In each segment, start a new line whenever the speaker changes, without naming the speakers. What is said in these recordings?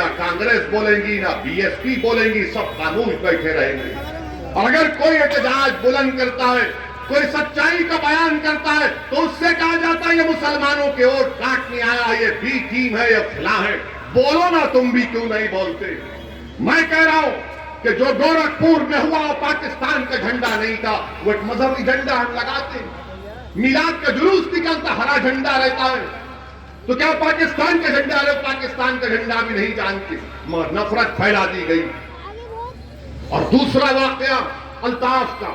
ना कांग्रेस बोलेंगी, ना बीएसपी बोलेंगी, सब खामोश बैठे रहेंगे। और अगर कोई एहतजाज बुलंद करता है, कोई सच्चाई का बयान करता है, तो उससे कहा जाता है ये मुसलमानों के वोट काटने आया, ये बी टीम है, ये फला है। बोलो ना, तुम भी क्यों नहीं बोलते? मैं कह रहा हूं कि जो गोरखपुर में हुआ वो पाकिस्तान का झंडा नहीं था, वो एक मजहबी झंडा हम लगाते हैं। मिलाद का जुलूस निकलता, हरा झंडा रहता है, तो क्या पाकिस्तान का झंडा है? पाकिस्तान का झंडा भी नहीं जानते, मगर नफरत फैला दी गई। और दूसरा वाकया अल्ताफ का,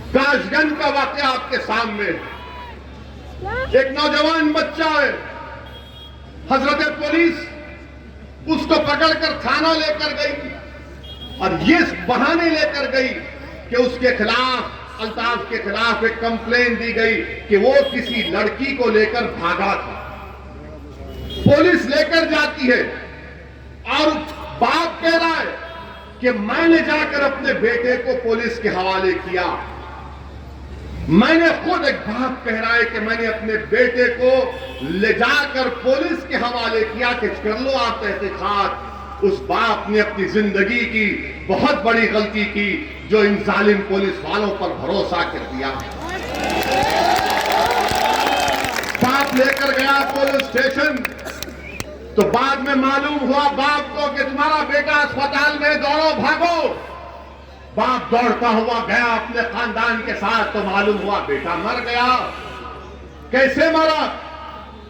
काशगंज का वाकया आपके सामने। एक नौजवान बच्चा है, हजरत पुलिस उसको पकड़कर थाना लेकर गई और ये बहाने लेकर गई कि उसके खिलाफ, अल्ताफ के खिलाफ एक कंप्लेन दी गई कि वो किसी लड़की को लेकर भागा था। पुलिस लेकर जाती है और बाप कह रहा है कि मैंने जाकर अपने बेटे को पुलिस के हवाले किया। मैंने खुद, एक बाप कह रहा है कि मैंने अपने बेटे को ले जाकर पुलिस के हवाले किया कि कर लो आप तहकीकात। उस बाप ने अपनी जिंदगी की बहुत बड़ी गलती की जो इन जालिम पुलिस वालों पर भरोसा कर दिया। बाप लेकर गया पुलिस स्टेशन, तो बाद में मालूम हुआ बाप को कि तुम्हारा बेटा अस्पताल में, दौड़ो भागो। बाप दौड़ता हुआ गया अपने खानदान के साथ, तो मालूम हुआ बेटा मर गया। कैसे मरा?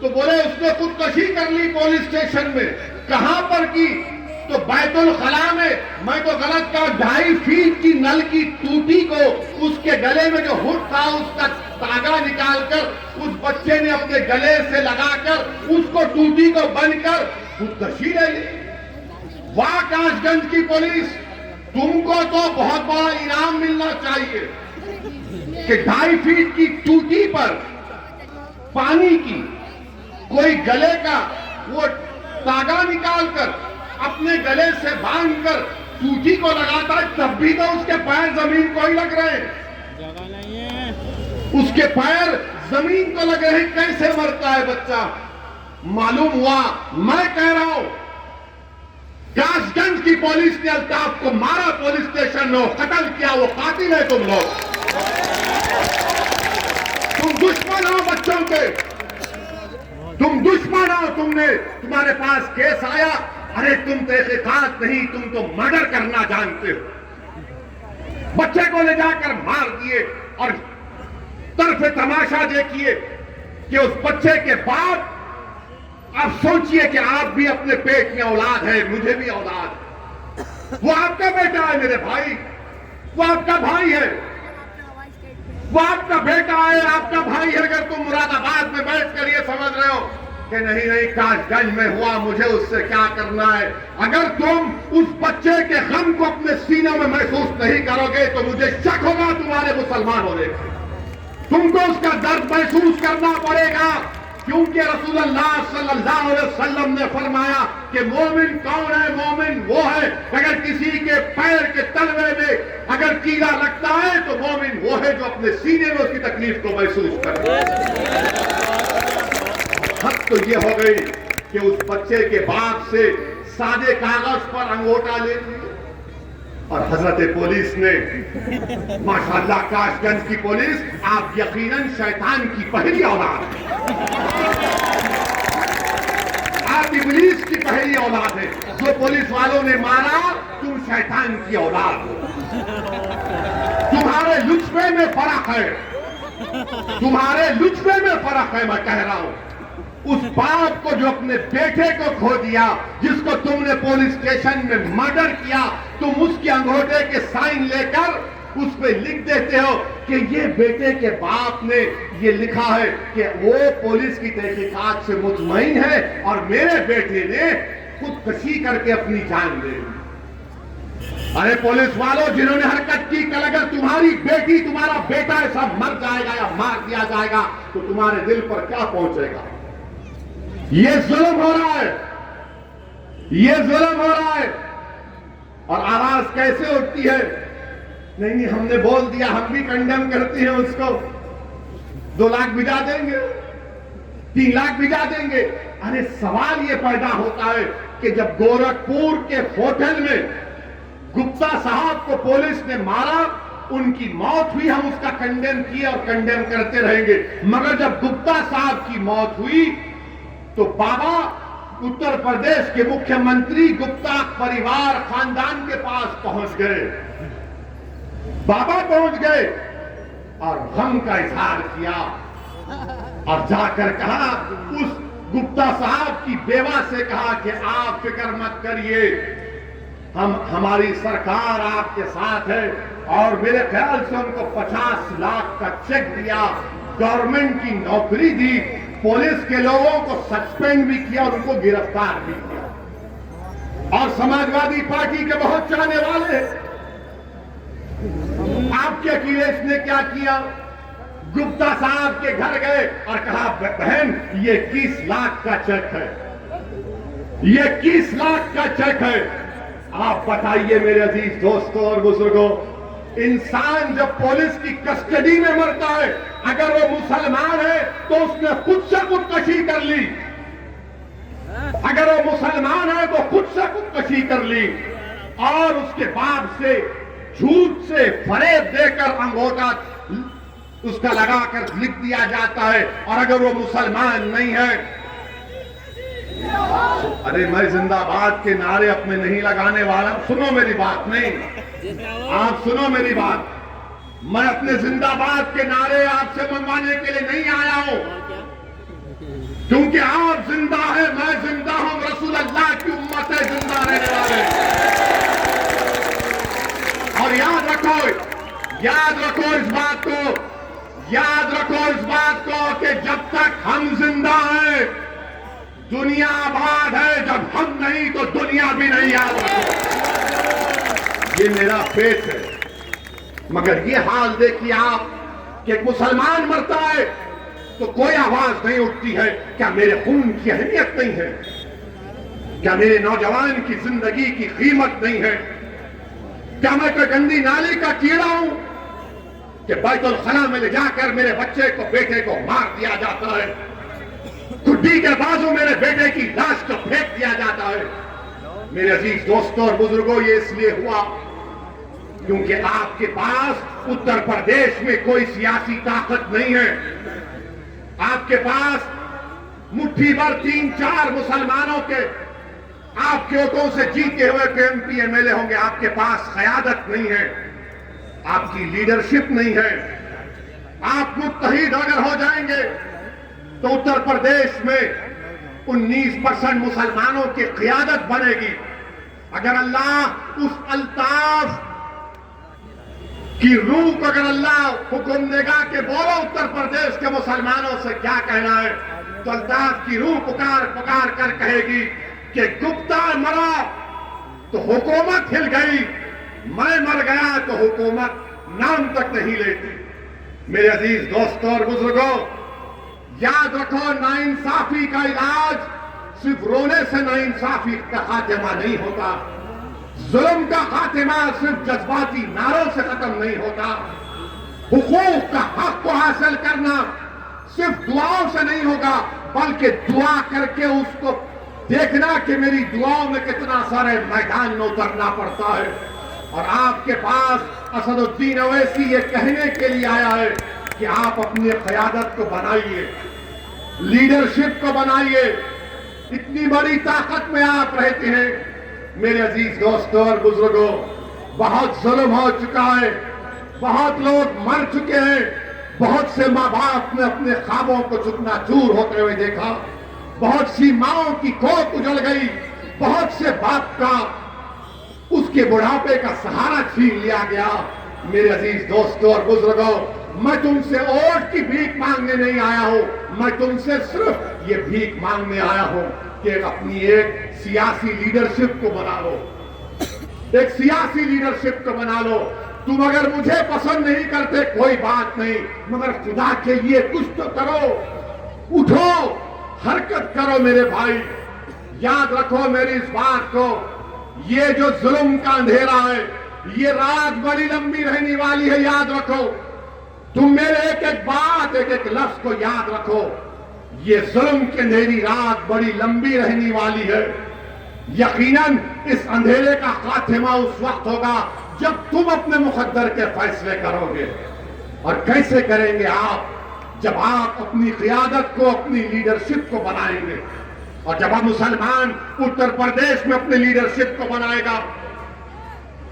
तो बोले उसने खुदकुशी कर ली पुलिस स्टेशन में। कहां पर की? तो बैतुल खला में। मैं तो गलत कहा, 2.5 फीट की नल की टूटी को उसके गले में जो हुड था उसका तागा निकालकर उस बच्चे ने अपने गले से लगाकर उसको टूटी को बनकर खुदकुशी ले ली। वाह काशगंज की पुलिस, तुमको तो बहुत बड़ा इनाम मिलना चाहिए कि 2.5 फीट की टूटी पर पानी की कोई गले का वो तागा निकालकर अपने गले से बांधकर टूटी को लगाता है, तब भी तो उसके पैर जमीन को ही लग रहे हैं। जगह नहीं है, उसके पैर जमीन को लग रहे हैं। कैसे मरता है बच्चा? मालूम हुआ, मैं कह रहा हूं काशगंज की पुलिस ने अल्ताफ को मारा, पुलिस स्टेशन में कत्ल किया। वो कातिल है तुम लोग, तुम दुश्मन हो बच्चों के, तुम दुश्मन हो। तुम्हारे पास केस आया, अरे तुम तहकीकात नहीं, तुम तो मर्डर करना जानते हो। बच्चे को ले जाकर मार दिए और तरफे तमाशा देखिए कि उस बच्चे के बाद आप सोचिए कि आप भी अपने पेट में औलाद है, मुझे भी औलाद है। वो आपका बेटा है मेरे भाई, वो आपका भाई है, वो आपका बेटा है, आपका भाई है। अगर तुम मुरादाबाद में बैठकर ये समझ रहे हो कि नहीं नहीं काशगंज में हुआ, मुझे उससे क्या करना है, अगर तुम उस बच्चे के गम को अपने सीनों में महसूस नहीं करोगे तो मुझे शक होगा तुम्हारे मुसलमान होने का। तुमको उसका दर्द महसूस करना पड़ेगा, क्योंकि रसूलुल्लाह सल्लल्लाहु अलैहि वसल्लम ने फरमाया कि मोमिन कौन है? मोमिन वो है अगर किसी के पैर के तलवे में अगर कीड़ा लगता है तो मोमिन वो है जो अपने सीने में उसकी तकलीफ को महसूस करे। हद तो ये हो गई कि उस बच्चे के बाप से सादे कागज पर अंगूठा ले लिया। और हजरत पुलिस ने, माशाअल्लाह काशगंज की पुलिस, आप यकीनन शैतान की पहली औलाद है, आप इब्लीस की पहली औलाद है। जो पुलिस वालों ने मारा, तुम शैतान की औलाद हो। तुम्हारे लुत्फे में फर्क है, तुम्हारे लुत्फे में फर्क है। मैं कह रहा हूं उस बाप को जो अपने बेटे को खो दिया, जिसको तुमने पुलिस स्टेशन में मर्डर किया, तुम उसके अंगूठे के साइन लेकर उस पे लिख देते हो कि ये बेटे के बाप ने ये लिखा है कि वो पुलिस की तहकीकात से मुतमईन है और मेरे बेटे ने खुदकुशी करके अपनी जान दे दी। अरे पुलिस वालों, जिन्होंने हरकत की, कल अगर तुम्हारी बेटी, तुम्हारा बेटा सब मर जाएगा या मार दिया जाएगा तो तुम्हारे दिल पर क्या पहुंचेगा? ये जुल्म हो रहा है, ये जुल्म हो रहा है। और आवाज कैसे उठती है? नहीं नहीं हमने बोल दिया, हम भी कंडेम करते हैं उसको, 2 लाख भिजा देंगे, 3 लाख भिजा देंगे। अरे सवाल ये पैदा होता है कि जब गोरखपुर के होटल में गुप्ता साहब को पुलिस ने मारा, उनकी मौत हुई, हम उसका कंडेम किए और कंडेम करते रहेंगे। मगर जब गुप्ता साहब की मौत हुई तो बाबा उत्तर प्रदेश के मुख्यमंत्री गुप्ता परिवार खानदान के पास पहुंच गए। बाबा पहुंच गए और गम का इजहार किया और जाकर कहा, उस गुप्ता साहब की बेवा से कहा कि आप फिक्र मत करिए, हमारी सरकार आपके साथ है। और मेरे ख्याल से उनको 50 लाख का चेक दिया, गवर्नमेंट की नौकरी दी, पुलिस के लोगों को सस्पेंड भी किया और उनको गिरफ्तार भी किया। और समाजवादी पार्टी के बहुत चाहने वाले आपके अखिलेश ने क्या किया, गुप्ता साहब के घर गए और कहा, बहन ये 21 लाख का चेक है, ये 21 लाख का चेक है। आप बताइए मेरे अजीज दोस्तों और बुजुर्गों, इंसान जब पुलिस की कस्टडी में मरता है, अगर वो मुसलमान है तो उसने खुद से खुदकशी कर ली, अगर वो मुसलमान है तो खुद से खुदकशी कर ली और उसके बाद से झूठ से फरेब देकर अंगूठा उसका लगाकर लिख दिया जाता है। और अगर वो मुसलमान नहीं है, अरे मैं जिंदाबाद के नारे अपने नहीं लगाने वाला, सुनो मेरी बात, नहीं आप सुनो मेरी बात, मैं अपने जिंदाबाद के नारे आपसे मंगवाने के लिए नहीं आया हूं, क्योंकि आप जिंदा है, मैं जिंदा हूं, रसूल अल्लाह की उम्मत है, जिंदा रहने वाले। और याद रखो इस बात को, याद रखो इस बात को कि जब तक हम जिंदा हैं दुनिया आबाद है, जब हम नहीं तो दुनिया भी नहीं। याद रखो, ये मेरा फेथ है। मगर ये हाल देखिए आप कि एक मुसलमान मरता है तो कोई आवाज नहीं उठती है। क्या मेरे खून की अहमियत नहीं है? क्या मेरे नौजवान की जिंदगी की कीमत नहीं है? क्या मैं कोई गंदी नाली का कीड़ा हूं कि बैतुल खला में ले जाकर मेरे बच्चे को, बेटे को मार दिया जाता है, खुड्डी के बाजू मेरे बेटे की लाश को फेंक दिया जाता है? मेरे अजीज दोस्तों और बुजुर्गों, ये इसलिए हुआ क्योंकि आपके पास उत्तर प्रदेश में कोई सियासी ताकत नहीं है। आपके पास मुट्ठी भर 3-4 मुसलमानों के आपके वोटों से जीते हुए एमपी एमएलए होंगे। आपके पास क़यादत नहीं है, आपकी लीडरशिप नहीं है। आप मुत्तहिद अगर हो जाएंगे तो उत्तर प्रदेश में 19% मुसलमानों की क़यादत बनेगी। अगर अल्लाह उस अल्ताफ की रूह को अगर अल्लाह हुक्म देगा कि बोलो उत्तर प्रदेश के मुसलमानों से क्या कहना है, तो अल्ताफ की रूह पुकार पुकार कर कहेगी कि गुप्ता मरा तो हुकूमत हिल गई, मैं मर गया तो हुकूमत नाम तक नहीं लेती। मेरे अजीज दोस्तों और बुजुर्गों, याद रखो, नाइंसाफी का इलाज सिर्फ रोने से नाइंसाफी का खात्मा नहीं होता, जुल्म का खात्मा सिर्फ जज्बाती नारों से खत्म नहीं होता, हुकूक का हक को हासिल करना सिर्फ दुआओं से नहीं होगा, बल्कि दुआ करके उसको देखना कि मेरी दुआओं में कितना सारे मैदान में उतरना पड़ता है। और आपके पास असदुद्दीन ओवैसी ये कहने के लिए आया है कि आप अपनी क़यादत को बनाइए, लीडरशिप को बनाइए। इतनी बड़ी ताकत में आप रहते हैं। मेरे अजीज दोस्तों और बुजुर्गों, बहुत जुल्म हो चुका है, बहुत लोग मर चुके हैं, बहुत से माँ बाप ने अपने ख्वाबों को चकनाचूर होते हुए देखा, बहुत सी माओं की कोख उजड़ गई, बहुत से बाप का उसके बुढ़ापे का सहारा छीन लिया गया। मेरे अजीज दोस्तों और बुजुर्गों, मैं तुमसे वोट की भीख मांगने नहीं आया हूं, मैं तुमसे सिर्फ ये भीख मांगने आया हूं कि अपनी एक सियासी लीडरशिप को बना लो, एक सियासी लीडरशिप को बना लो। तुम अगर मुझे पसंद नहीं करते कोई बात नहीं, मगर खुदा के लिए कुछ तो करो, उठो, हरकत करो मेरे भाई। याद रखो मेरी इस बात को, ये जो जुल्म का अंधेरा है, ये रात बड़ी लंबी रहने वाली है। याद रखो, तुम मेरे एक एक बात, एक एक लफ्ज को याद रखो। ये जुल्म की अंधेरी रात बड़ी लंबी रहने वाली है। यकीनन इस अंधेरे का खात्मा उस वक्त होगा जब तुम अपने मुकद्दर के फैसले करोगे। और कैसे करेंगे आप? जब आप अपनी क़ियादत को, अपनी लीडरशिप को बनाएंगे। और जब आप मुसलमान उत्तर प्रदेश में अपनी लीडरशिप को बनाएगा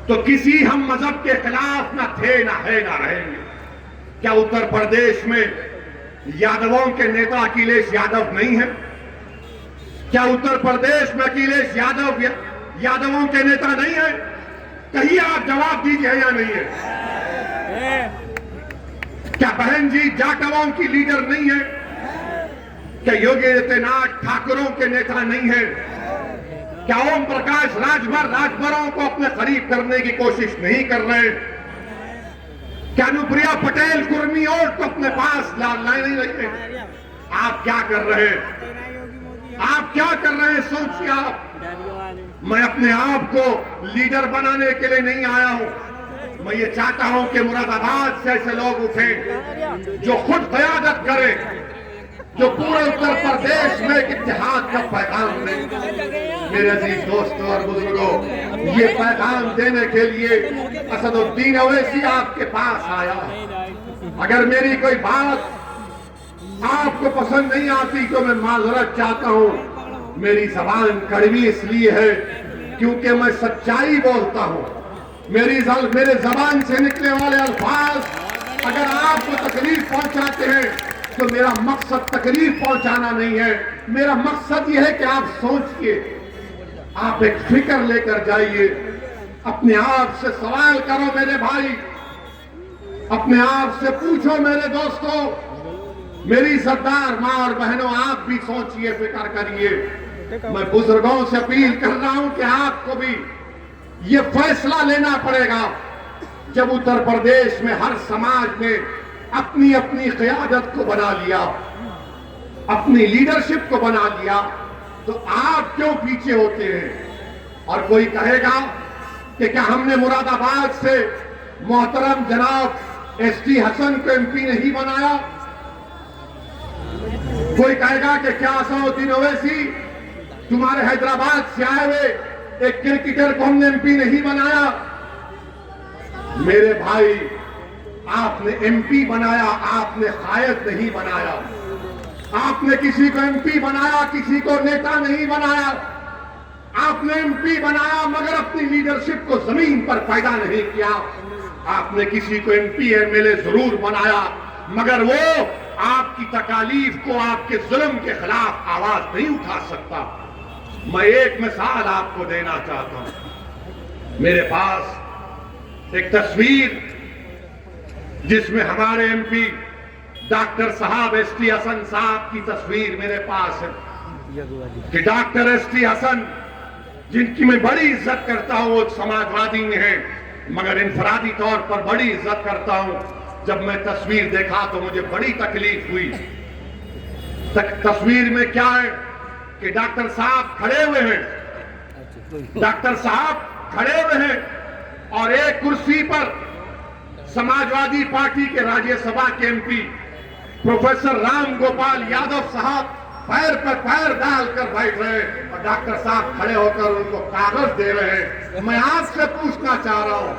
तो किसी हम मजहब के खिलाफ ना थे, ना है, ना रहेंगे। क्या उत्तर प्रदेश में यादवों के नेता अखिलेश यादव नहीं है? क्या उत्तर प्रदेश में अखिलेश यादव यादवों के नेता नहीं है? कहिए, आप जवाब दीजिए, या नहीं है? क्या बहन जी जाटवों की लीडर नहीं है? क्या योगी आदित्यनाथ ठाकुरों के नेता नहीं है? क्या ओम प्रकाश राजभरों को अपने करीब करने की कोशिश नहीं कर रहे? क्या अनुप्रिया पटेल कुर्मी और को अपने पास लाए नहीं रहे? आप क्या कर रहे हैं? आप क्या कर रहे हैं? सोचिए आप। मैं अपने आप को लीडर बनाने के लिए नहीं आया हूं। मैं ये चाहता हूं कि मुरादाबाद से ऐसे लोग उठें जो खुद क़यादत करें, जो पूरे उत्तर प्रदेश में एक इत्तेहाद का पैगाम दें। मेरे अजीज दोस्तों और बुजुर्गों, ये पैगाम देने के लिए असदुद्दीन ओवैसी आपके पास आया। अगर मेरी कोई बात आपको पसंद नहीं आती तो मैं माजरत चाहता हूं। मेरी जबान कड़वी इसलिए है क्योंकि मैं सच्चाई बोलता हूं। मेरे जबान से निकले वाले अल्फाज अगर आपको तकलीफ पहुंचाते हैं तो मेरा मकसद तकलीफ पहुंचाना नहीं है। मेरा मकसद यह है कि आप सोचिए, आप एक फिक्र लेकर जाइए, अपने आप से सवाल करो मेरे भाई, अपने आप से पूछो मेरे दोस्तों, मेरी सरदार मां और बहनों, आप भी सोचिए, फिक्र करिए। मैं बुजुर्गों से अपील कर रहा हूं कि आपको भी ये फैसला लेना पड़ेगा। जब उत्तर प्रदेश में हर समाज ने अपनी अपनी क़यादत को बना लिया, अपनी लीडरशिप को बना लिया, तो आप क्यों पीछे होते हैं? और कोई कहेगा कि क्या हमने मुरादाबाद से मोहतरम जनाब एसटी हसन को एमपी नहीं बनाया? कोई कहेगा कि क्या असदुद्दीन ओवैसी तुम्हारे हैदराबाद से आए हुए एक क्रिकेटर को हमने एमपी नहीं बनाया? मेरे भाई, आपने एमपी बनाया, आपने कायद नहीं बनाया। आपने किसी को एमपी बनाया, किसी को नेता नहीं बनाया। आपने एमपी बनाया मगर अपनी लीडरशिप को जमीन पर पैदा नहीं किया। आपने किसी को एमपी एमएलए जरूर बनाया मगर वो आपकी तकालीफ को, आपके जुल्म के खिलाफ आवाज नहीं उठा सकता। मैं एक मिसाल आपको देना चाहता हूं। मेरे पास एक तस्वीर जिसमें हमारे एमपी डॉक्टर साहब एसटी हसन साहब की तस्वीर मेरे पास है कि डॉक्टर एसटी हसन, जिनकी मैं बड़ी इज्जत करता हूं, वो समाजवादी में है मगर इनफरादी तौर पर बड़ी इज्जत करता हूं। जब मैं तस्वीर देखा तो मुझे बड़ी तकलीफ हुई। तस्वीर में क्या है कि डॉक्टर साहब खड़े हुए हैं, डॉक्टर साहब खड़े हुए हैं और एक कुर्सी पर समाजवादी पार्टी के राज्यसभा के एमपी प्रोफेसर राम गोपाल यादव साहब पैर पर पैर डालकर बैठ रहे हैं और डॉक्टर साहब खड़े होकर उनको कागज दे रहे हैं। मैं आपसे पूछना चाह रहा हूं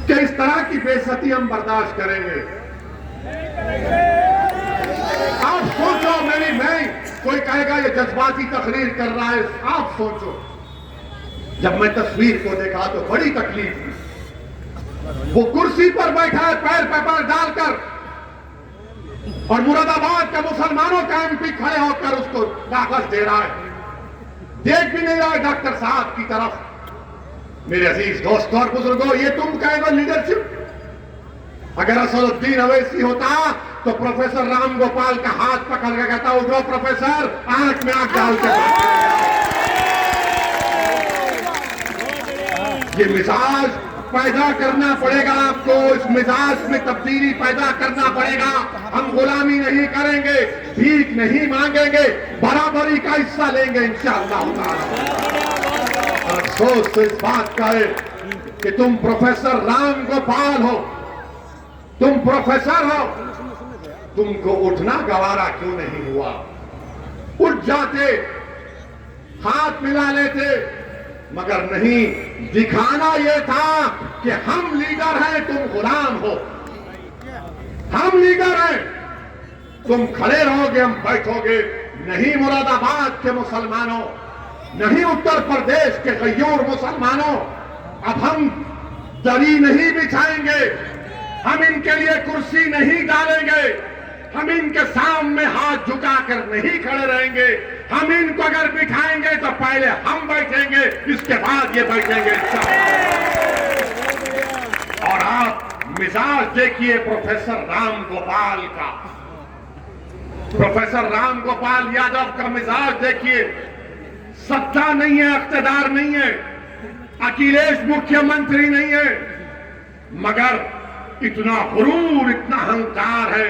कि इस तरह की बेइज्जती हम बर्दाश्त करेंगे? आप सोचो, मेरी नहीं, कोई कहेगा ये जज्बाती तकरीर कर रहा है। आप सोचो, जब मैं तस्वीर को देखा तो बड़ी तकलीफ हुई। वो कुर्सी पर बैठा है पैर पर पैर डालकर और मुरादाबाद के मुसलमानों का एमपी खड़े होकर उसको कागज दे रहा है, देख भी नहीं रहा है डॉक्टर साहब की तरफ। मेरे अजीज दोस्तों और बुजुर्गों, ये तुम कहेगा लीडरशिप? अगर असदुद्दीन ओवैसी होता तो प्रोफेसर राम गोपाल का हाथ पकड़ के कहता, उठो प्रोफेसर, आंख में आंख डाल के। ये मिजाज पैदा करना पड़ेगा आपको, इस मिजाज में तब्दीली पैदा करना पड़ेगा। हम गुलामी नहीं करेंगे, भीख नहीं मांगेंगे, बराबरी का हिस्सा लेंगे इंशाअल्लाह। अफसोस तो इस बात का है कि तुम प्रोफेसर राम गोपाल हो, तुम प्रोफेसर हो, तुमको उठना गवारा क्यों नहीं हुआ? उठ जाते, हाथ मिला लेते, मगर नहीं, दिखाना यह था कि हम लीडर हैं, तुम गुलाम हो। हम लीडर हैं, तुम खड़े रहोगे, हम बैठोगे। नहीं मुरादाबाद के मुसलमानों, नहीं उत्तर प्रदेश के गयूर मुसलमानों, अब हम दरी नहीं बिछाएंगे, हम इनके लिए कुर्सी नहीं डालेंगे, हम इनके सामने हाथ झुकाकर नहीं खड़े रहेंगे। हम इनको अगर बिठाएंगे तो पहले हम बैठेंगे, इसके बाद ये बैठेंगे। और आप मिजाज देखिए प्रोफेसर राम गोपाल का, प्रोफेसर राम गोपाल यादव का मिजाज देखिए। सत्ता नहीं है, इख्तिदार नहीं है, अखिलेश मुख्यमंत्री नहीं है, मगर इतना गुरूर, इतना अहंकार है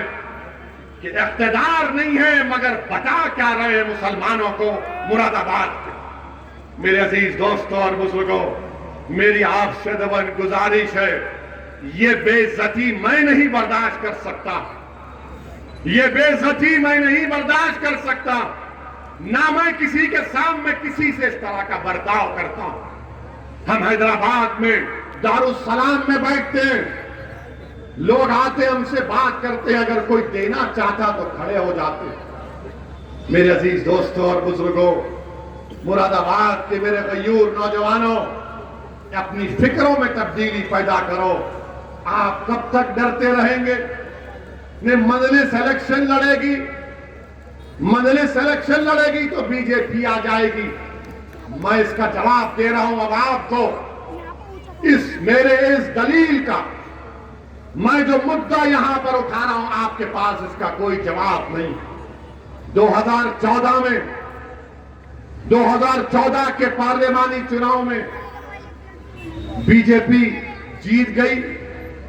कि इख्तिदार नहीं है, मगर बता क्या रहे मुसलमानों को मुरादाबाद के। मेरे अजीज दोस्तों और बुजुर्गों, मेरी आपसे दवन गुजारिश है, ये बेइज्जती मैं नहीं बर्दाश्त कर सकता, ये बेइज्जती मैं नहीं बर्दाश्त कर सकता। ना मैं किसी के सामने किसी से इस तरह का बर्ताव करता हूं। हम हैदराबाद में दारुस्सलाम में बैठते हैं, लोग आते हमसे बात करते हैं, अगर कोई देना चाहता तो खड़े हो जाते। मेरे अजीज दोस्तों और बुजुर्गों, मुरादाबाद के मेरे गयूर नौजवानों, अपनी फिक्रों में तब्दीली पैदा करो। आप कब तक डरते रहेंगे? ने मजलिस इलेक्शन लड़ेगी, मजलिस इलेक्शन लड़ेगी तो बीजेपी आ जाएगी। मैं इसका जवाब दे रहा हूं अब आपको, इस मेरे इस दलील का, मैं जो मुद्दा यहां पर उठा रहा हूं, आपके पास इसका कोई जवाब नहीं। 2014 में, 2014 के पार्लियामानी चुनाव में बीजेपी जीत गई,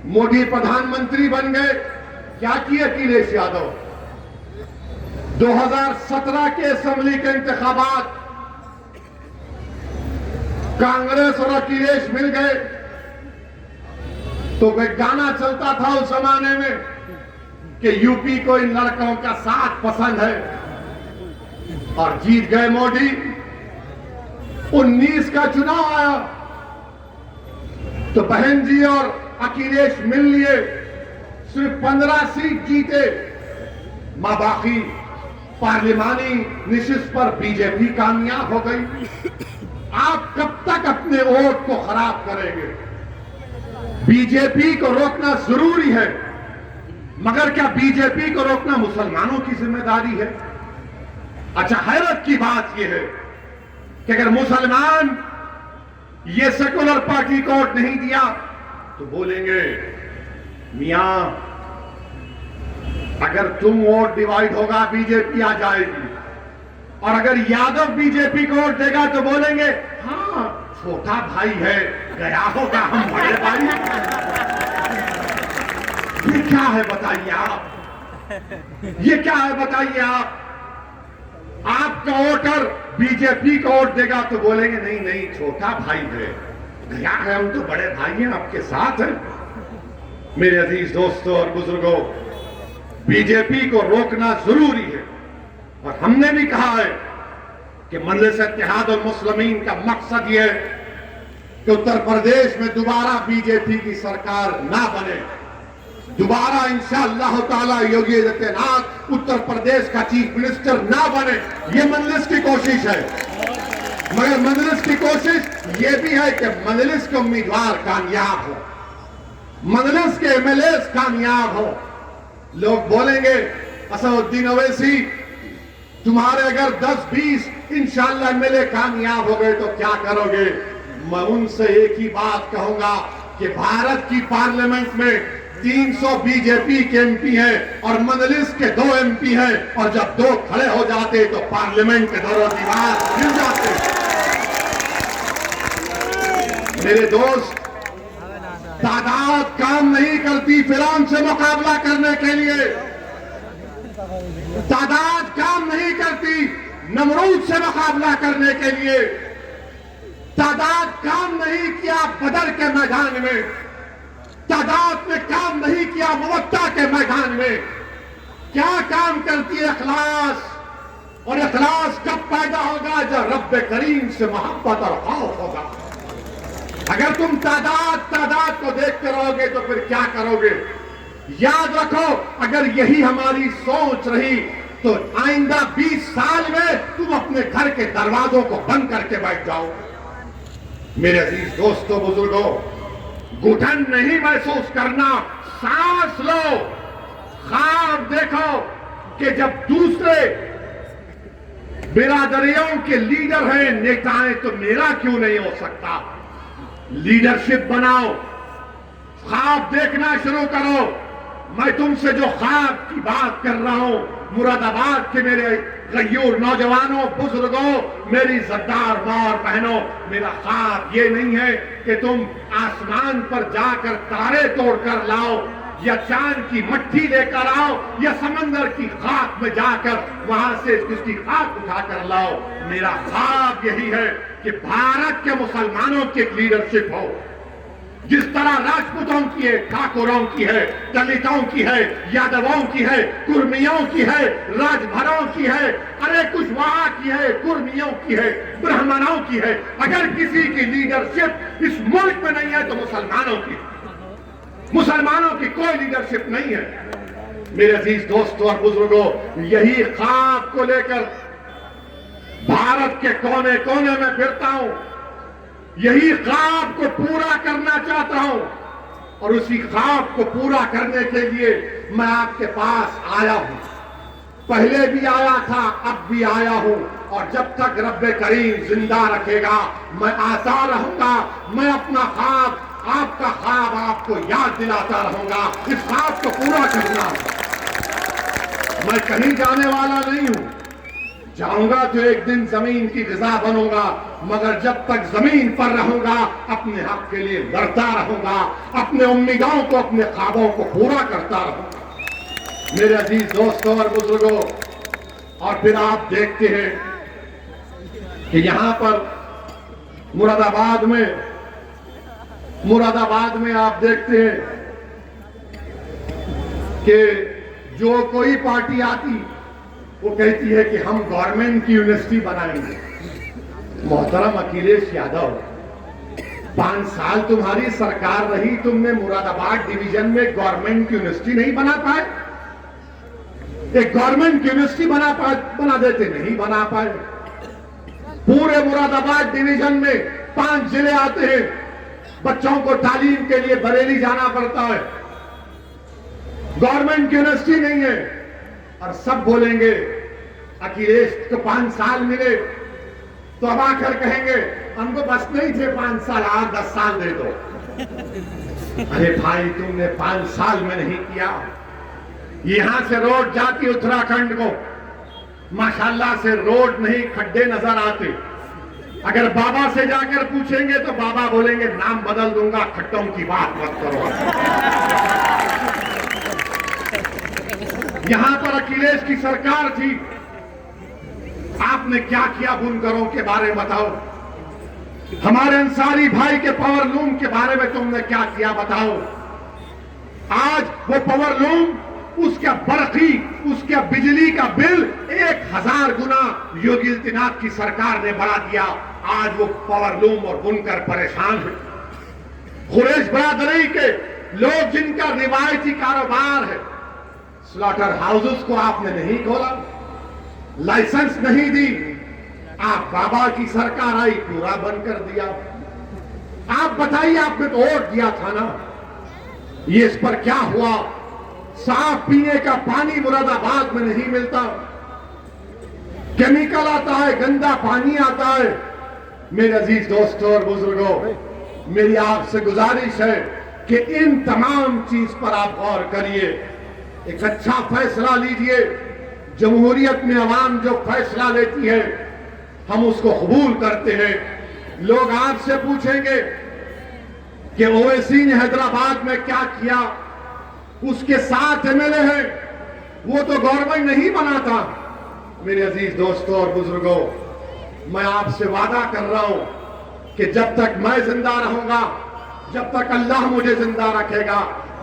मोदी प्रधानमंत्री बन गए। क्या किए अखिलेश यादव? 2017 के असेंबली के इंतखाबात, कांग्रेस और अखिलेश मिल गए तो वह गाना चलता था उस जमाने में कि यूपी को इन लड़कों का साथ पसंद है, और जीत गए मोदी। 19 का चुनाव आया तो बहन जी और अखिलेश मिल लिए, सिर्फ 15 सीट जीते, मां बाकी पार्लिमानी निशिस्त पर बीजेपी कामयाब हो गई। आप कब तक अपने वोट को खराब करेंगे? बीजेपी को रोकना जरूरी है, मगर क्या बीजेपी को रोकना मुसलमानों की जिम्मेदारी है? अच्छा, हैरत की बात यह है कि अगर मुसलमान ये सेकुलर पार्टी को वोट नहीं दिया तो बोलेंगे मियां अगर तुम वोट डिवाइड होगा बीजेपी आ जाएगी, और अगर यादव बीजेपी को वोट देगा तो बोलेंगे हाँ छोटा भाई है, गया होगा, हम बड़े भाई। ये क्या है बताइए आप, ये क्या है बताइए आप? आपका वोटर बीजेपी को वोट देगा तो बोलेंगे नहीं नहीं छोटा भाई है, गया है, हम तो बड़े भाई हैं, आपके साथ हैं। मेरे अजीज दोस्तों और बुजुर्गों, बीजेपी को रोकना जरूरी है, और हमने भी कहा है कि मजलिस इत्तेहाद और मुस्लिमीन का मकसद यह है कि उत्तर प्रदेश में दोबारा बीजेपी की सरकार ना बने, दोबारा इंशाअल्लाह ताला योगी आदित्यनाथ उत्तर प्रदेश का चीफ मिनिस्टर ना बने। यह मजलिस की कोशिश है, मगर मजलिस की कोशिश यह भी है कि मजलिस के उम्मीदवार कामयाब हो, मजलिस के एमएलए कामयाब हो। लोग बोलेंगे असदुद्दीन ओवैसी तुम्हारे अगर 10-20 इंशाअल्लाह एमएलए कामयाब हो गए तो क्या करोगे? मैं उनसे एक ही बात कहूंगा कि भारत की पार्लियामेंट में 300 बीजेपी के एमपी हैं और मजलिस के 2 एमपी हैं, और जब 2 खड़े हो जाते तो पार्लियामेंट के दोनों दीवार गिर जाते। मेरे दोस्त, तादाद काम नहीं करती फिरौन से मुकाबला करने के लिए, तादाद काम नहीं करती नमरूद से मुकाबला करने के लिए, तादाद काम नहीं किया बदर के मैदान में, तादाद ने काम नहीं किया मुवत्ता के मैदान में। क्या काम करती है इखलास और इखलास कब पैदा होगा? जब रब्ब करीम से मोहब्बत और खौफ होगा। अगर तुम तादाद को देखते रहोगे तो फिर क्या करोगे? याद रखो, अगर यही हमारी सोच रही तो आइंदा 20 साल में तुम अपने घर के दरवाजों को बंद करके बैठ जाओ। मेरे अजीज दोस्तों, बुजुर्गों, घुटन नहीं महसूस करना, सांस लो, ख्वाब देखो कि जब दूसरे बिरादरियों के लीडर हैं, नेताएं, तो मेरा क्यों नहीं हो सकता? लीडरशिप बनाओ, ख्वाब देखना शुरू करो। मैं तुमसे जो ख्वाब की बात कर रहा हूं, मुरादाबाद के मेरे गयूर नौजवानों, बुजुर्गों, मेरी जद्दार मां और बहनों, मेरा ख्वाब ये नहीं है कि तुम आसमान पर जाकर तारे तोड़कर लाओ, या चांद की मट्टी लेकर आओ, या समंदर की खाक में जाकर वहां से उसकी खाक उठाकर लाओ। मेरा ख्वाब यही है कि भारत के मुसलमानों की एक लीडरशिप हो, जिस तरह राजपूतों की है, ठाकुरों की है, दलितों की है, यादवों की है, कुर्मियों की है, राजभरों की है, अरे कुशवाहा की है, कुर्मियों की है, ब्राह्मणों की है। अगर किसी की लीडरशिप इस मुल्क में नहीं है तो मुसलमानों की कोई लीडरशिप नहीं है। मेरे अजीज दोस्तों और बुजुर्गों, यही ख्वाब को लेकर भारत के कोने कोने में फिरता हूं, यही ख्वाब को पूरा करना चाहता हूं, और उसी ख्वाब को पूरा करने के लिए मैं आपके पास आया हूं। पहले भी आया था, अब भी आया हूं, और जब तक रब्बे करीम जिंदा रखेगा मैं आता रहूंगा। मैं अपना ख्वाब, आपका ख्वाब आपको याद दिलाता रहूंगा। इस ख्वाब को पूरा करना। मैं कहीं जाने वाला नहीं हूं, जाऊंगा तो एक दिन जमीन की ग़िज़ा बनूंगा, मगर जब तक जमीन पर रहूंगा अपने हक के लिए लड़ता रहूंगा, अपने उम्मीदों को, अपने ख्वाबों को पूरा करता रहूंगा। मेरे अजीज दोस्तों और बुजुर्गों, और फिर आप देखते हैं कि यहां पर मुरादाबाद में आप देखते हैं कि जो कोई पार्टी आती वो कहती है कि हम गवर्नमेंट की यूनिवर्सिटी बनाएंगे। मोहतरम अखिलेश यादव, 5 साल तुम्हारी सरकार रही, तुमने मुरादाबाद डिवीजन में गवर्नमेंट की यूनिवर्सिटी नहीं बना पाए? एक गवर्नमेंट की यूनिवर्सिटी बना देते, नहीं बना पाए। पूरे मुरादाबाद डिवीजन में 5 जिले आते हैं, बच्चों को तालीम के लिए बरेली जाना पड़ता है, गवर्नमेंट की यूनिवर्सिटी नहीं है। और सब बोलेंगे अखिलेश को 5 साल मिले, तो अब आकर कहेंगे हमको बस नहीं थे 5 साल, और 10 साल दे दो। अरे भाई, तुमने 5 साल में नहीं किया। यहां से रोड जाती उत्तराखंड को, माशाल्लाह से रोड नहीं, खड्डे नजर आते। अगर बाबा से जाकर पूछेंगे तो बाबा बोलेंगे नाम बदल दूंगा, खड्डों की बात मत करो। यहां पर अखिलेश की सरकार थी, आपने क्या किया बुनकरों के बारे में बताओ। हमारे अंसारी भाई के पावर लूम के बारे में तुमने क्या किया बताओ। आज वो पावर लूम, उसका बरखी, उसका बिजली का बिल 1000 गुना योगी आदित्यनाथ की सरकार ने बढ़ा दिया। आज वो पावर लूम और बुनकर परेशान है। कुरैश बरादरी के लोग जिनका रिवायती कारोबार है, स्लॉटर हाउसेस को आपने नहीं खोला, लाइसेंस नहीं दी। आप बाबा की सरकार आई, पूरा बंद कर दिया। आप बताइए, आपने तो वोट दिया था ना, ये इस पर क्या हुआ? साफ पीने का पानी मुरादाबाद में नहीं मिलता, केमिकल आता है, गंदा पानी आता है। मेरे अजीज दोस्तों और बुजुर्गों, मेरी आपसे गुजारिश है कि इन तमाम चीज पर आप गौर करिए, एक अच्छा फैसला लीजिए। जमहूरियत में अवाम जो फैसला लेती है हम उसको कबूल करते हैं। लोग आपसे पूछेंगे कि ओवैसी ने हैदराबाद में क्या किया, उसके 7 एमएलए हैं, वो तो गवर्नमेंट नहीं बनाता। मेरे अजीज दोस्तों और बुजुर्गों, मैं आपसे वादा कर रहा हूं कि जब तक मैं जिंदा रहूंगा, जब तक अल्लाह मुझे जिंदा रखेगा,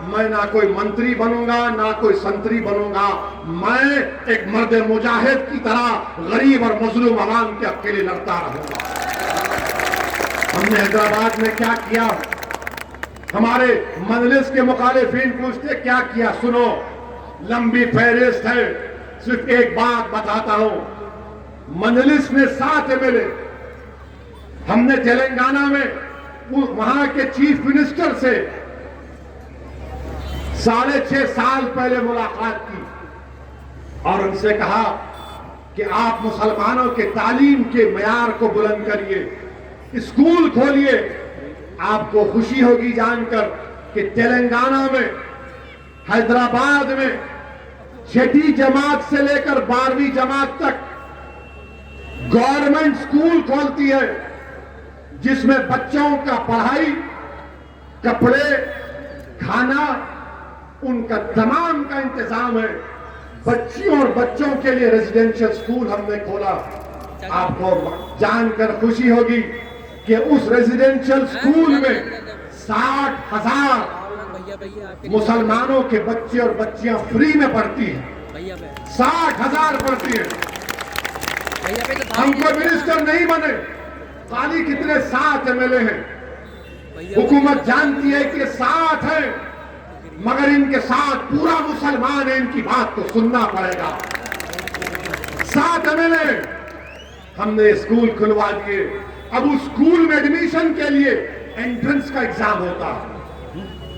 मैं ना कोई मंत्री बनूंगा ना कोई संतरी बनूंगा, मैं एक मर्द मुजाहिद की तरह गरीब और मजलूम अवाम के अकेले लड़ता रहूंगा। हमने हैदराबाद में क्या किया, हमारे मजलिस के मुखालिफिन पूछते क्या किया, सुनो, लंबी फहरिस्त है, सिर्फ एक बात बताता हूं। मजलिस में 7 MLA, हमने तेलंगाना में वहां के चीफ मिनिस्टर से 6.5 साल पहले मुलाकात की और उनसे कहा कि आप मुसलमानों के तालीम के मयार को बुलंद करिए, स्कूल खोलिए। आपको खुशी होगी जानकर कि तेलंगाना में, हैदराबाद में 6ठी जमात से लेकर 12वीं जमात तक गवर्नमेंट स्कूल खोलती है, जिसमें बच्चों का पढ़ाई, कपड़े, खाना, उनका तमाम का इंतजाम है। बच्चियों और बच्चों के लिए रेजिडेंशियल स्कूल हमने खोला। आपको जानकर खुशी होगी कि उस रेजिडेंशियल स्कूल में 60,000 मुसलमानों के बच्चे और बच्चियां फ्री में पढ़ती हैं। 60,000 पढ़ती हैं। हम कोई मिनिस्टर नहीं बने, खाली कितने 7 MLA हैं। हुकूमत जानती है कि 7 है, मगर इनके साथ पूरा मुसलमान है, इनकी बात को सुनना पड़ेगा। 7 MLA हमने स्कूल खुलवा दिए। अब उस स्कूल में एडमिशन के लिए एंट्रेंस का एग्जाम होता है,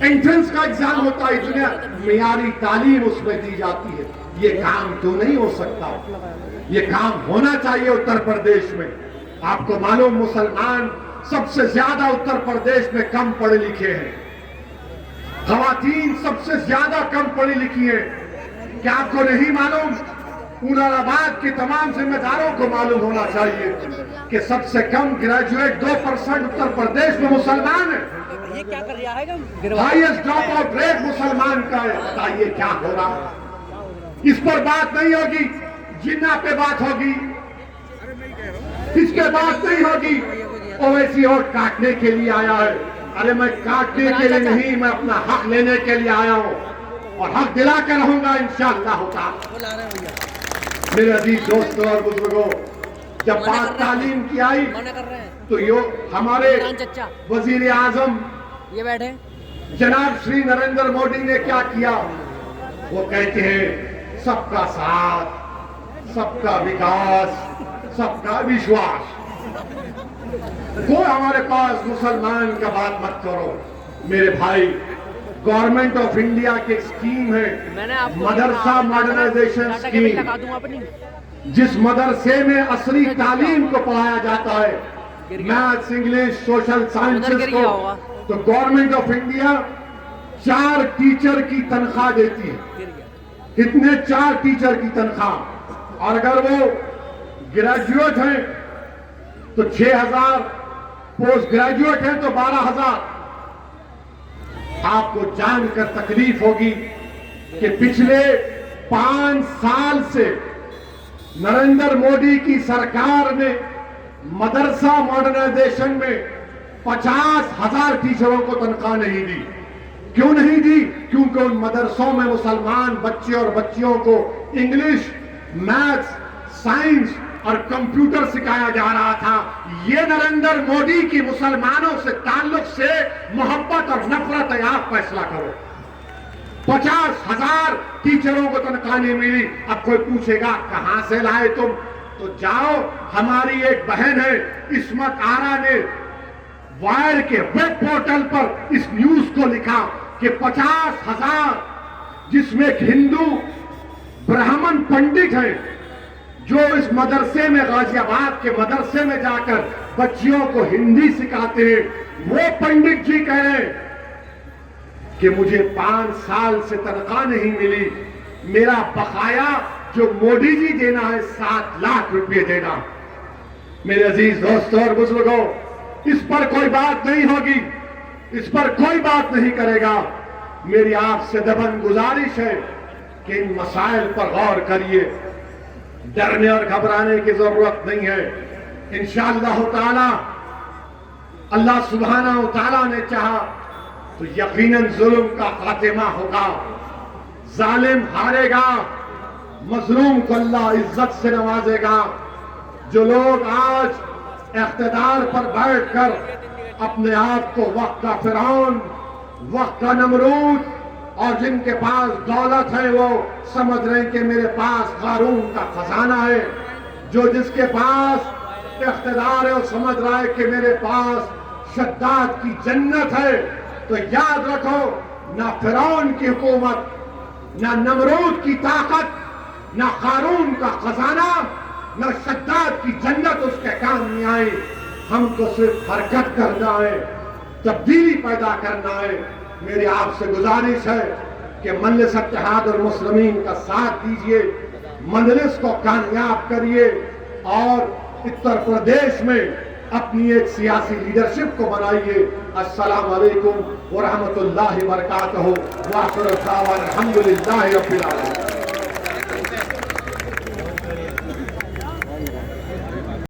एंट्रेंस का एग्जाम होता है, इतनी मियारी तालीम उसमें दी जाती है। ये काम क्यों नहीं हो सकता? ये काम होना चाहिए उत्तर प्रदेश में। आपको मालूम, मुसलमान सबसे ज्यादा उत्तर प्रदेश में कम पढ़े लिखे हैं, खवातीन सबसे ज्यादा कम पढ़ी लिखी हैं। क्या आपको नहीं मालूम? मुरादाबाद के तमाम जिम्मेदारों को मालूम होना चाहिए कि सबसे कम ग्रेजुएट 2% उत्तर प्रदेश में मुसलमान है।
ये क्या कर रहा है?
हाईएस्ट ड्रॉप आउट रेट मुसलमान का है। बताइए क्या हो रहा है? इस पर बात नहीं होगी, जिन्ना पे बात होगी, इसके बात नहीं होगी। ओवैसी वोट काटने के लिए आया है। अरे मैं काटने के लिए नहीं, मैं अपना हक लेने के लिए आया हूं और हक दिला कर रहूंगा इंशाअल्लाह ताला। मेरे अजीज दोस्तों और बुजुर्गों, जब बात तालीम की आई तो यो हमारे वजीर आजम
ये बैठे
जनाब श्री नरेंद्र मोदी ने क्या किया? वो कहते हैं सबका साथ, सबका विकास, सबका विश्वास। कोई हमारे पास मुसलमान का बात मत करो। मेरे भाई, गवर्नमेंट ऑफ इंडिया की स्कीम है मदरसा मॉडर्नाइजेशन स्कीम, जिस मदरसे में असली तालीम को पढ़ाया जाता है, मैथ्स, इंग्लिश, सोशल साइंसेस को, तो गवर्नमेंट ऑफ इंडिया 4 टीचर की तनख्वाह देती है। कितने? 4 टीचर की तनख्वाह। और अगर वो ग्रेजुएट हैं तो 6,000, पोस्ट ग्रेजुएट हैं तो 12,000। आपको जानकर तकलीफ होगी कि पिछले 5 साल से नरेंद्र मोदी की सरकार ने मदरसा मॉडर्नाइजेशन में 50,000 टीचरों को तनख्वाह नहीं दी। क्यों नहीं दी? क्योंकि उन मदरसों में मुसलमान बच्चे और बच्चियों को इंग्लिश, मैथ्स, साइंस और कंप्यूटर सिखाया जा रहा था। ये नरेंद्र मोदी की मुसलमानों से ताल्लुक से मोहब्बत और नफरत है। आप फैसला करो। 50,000 टीचरों को तनख्वाह नहीं मिली। अब कोई पूछेगा कहां से लाए तुम? तो जाओ, हमारी एक बहन है इस्मत आरा ने वायर के वेब पोर्टल पर इस न्यूज को लिखा कि 50,000, जिसमें एक हिंदू ब्राह्मण पंडित है जो इस मदरसे में, गाजियाबाद के मदरसे में जाकर बच्चियों को हिंदी सिखाते हैं, वो पंडित जी कह रहे हैं कि मुझे 5 साल से तनख्वाह नहीं मिली। मेरा बकाया जो मोदी जी देना है 7 लाख रुपए देना। मेरे अजीज दोस्तों और बुजुर्गों, इस पर कोई बात नहीं होगी, इस पर कोई बात नहीं करेगा। मेरी आपसे दबन गुजारिश है कि इन मसाइल पर गौर करिए। डरने और घबराने की जरूरत नहीं है। इंशाअल्लाह ताला, अल्लाह सुब्हानहू तआला ने चाहा तो यकीनन जुल्म का खातिमा होगा, जालिम हारेगा, मजलूम को अल्लाह इज्जत से नवाजेगा। जो लोग आज इख्तिदार पर बैठकर अपने आप को वक्त का फिरौन, वक्त का नमरूद और जिनके पास दौलत है वो समझ रहे हैं कि मेरे पास कारून का खजाना है, जो जिसके पास इख्तिदार है वो समझ रहा है कि मेरे पास शद्दाद की जन्नत है, तो याद रखो ना फिरौन की हुकूमत, ना नमरूद की ताकत, ना कारून का खजाना, ना शद्दाद की जन्नत उसके काम नहीं आई। हमको सिर्फ हरकत करना है, तब्दीली पैदा करना है। मेरी आपसे गुजारिश है कि मजलिस इत्तेहाद और मुस्लिमीन का साथ दीजिए, मजलिस को कामयाब करिए और उत्तर प्रदेश में अपनी एक सियासी लीडरशिप को बनाइए। अस्सलाम वालेकुम व रहमतुल्लाहि व बरकातहू व आखिर दावाना अल्हम्दुलिल्लाहि रब्बिल आलमीन।